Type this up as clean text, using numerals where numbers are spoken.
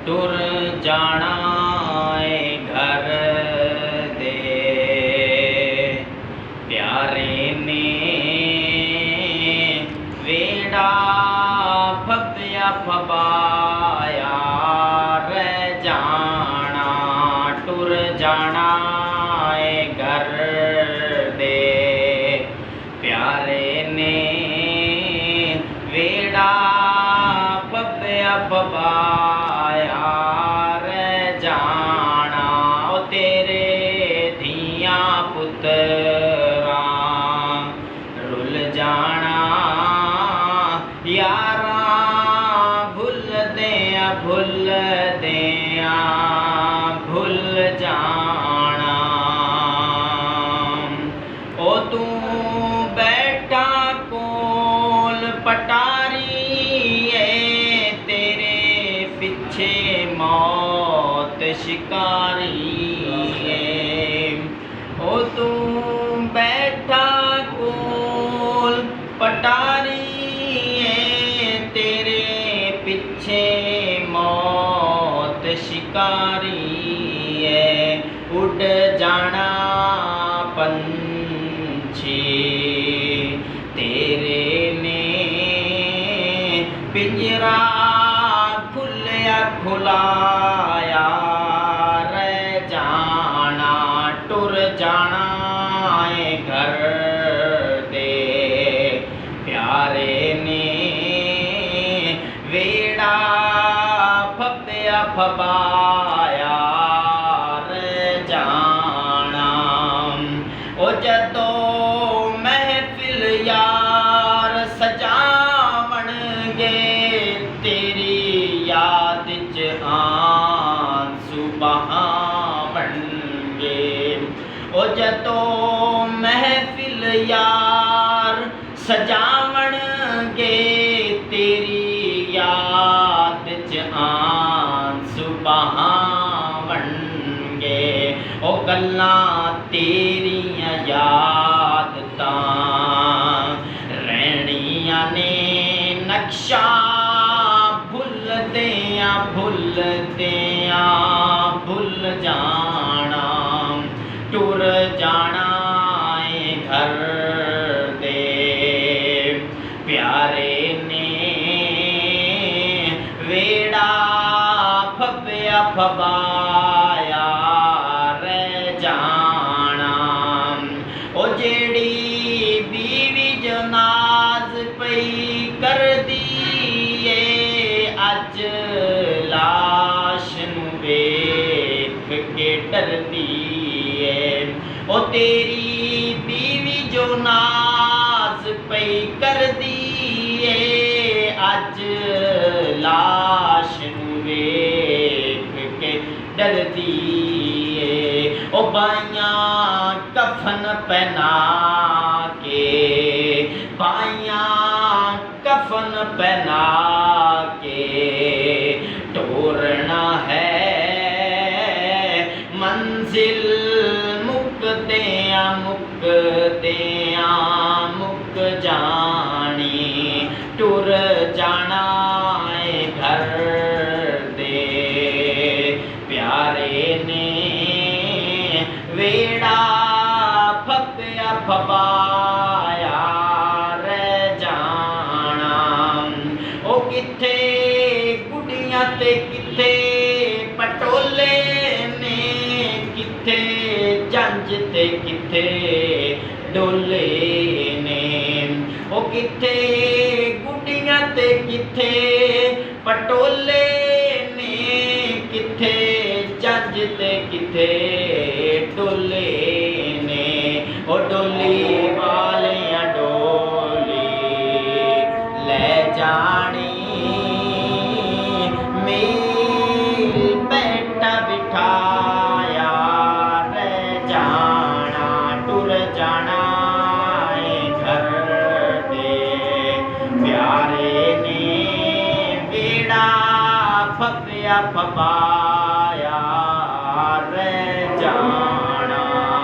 टुर जाना है घर दे प्यारे ने वेड़ा फब्या फबाया रह जाना टुर जाना है घर दे प्यारे ने वेड़ा फब्या फबाया रह जाना ओ तेरे धिया पुत्रा रुल जाना यारा भुल दिया भुल जाना ओ तू बैठा कोल पटारी है तेरे पीछे मौत शिकारी है ओ तू बैठा कोल पटारी है तेरे पीछे मौत शिकारी है उड़ जाना पंछी तेरे ने पिंजरा खुलिया खुलाया रह जाना टुर जाना है घर दे प्यारे ने वेड़ा फब्या फबाया रह जाना ओ जदो महफिल यार सजावण गे तेरी याद च आंसू बहावणगे ओ जदो महफिल यार सजावण गे तेरी याद च आंसू बहावणगे ओ गल्लां तेरियां याद तां रहणियां ने नक्शा भुल जाना टुर जाना है घर दे प्यारे ने वेड़ा फब्या फबाया रह जाना ओ जेड़ी बीवी जो नाज पई कर दी अज लाश नूं वेख के डरदी है ओ तेरी बीवी जो नाज पई कर दी अज लाश नूं वेख के डरदी है ओ बाइयां कफन पहना के बाइयां कफन पहना के टोरना है मंजिल मुक जानी टुर जाना है घर दे प्यारे ने वेड़ा फब्या फबाया रह जाना ओ किथे गुड़ियां ते किथे पटोले ने किथे जंज ते किथे डोले ने ओ किथे गुड़ियां ते किथे पटोले ने किथे जंज ते किथे डोले ने ओ डोली वालियां डोली ले जानी मेल बैठा बिठाया रह जाना टुर जाना है घर दे प्यारे ने वेड़ा फब्या फबा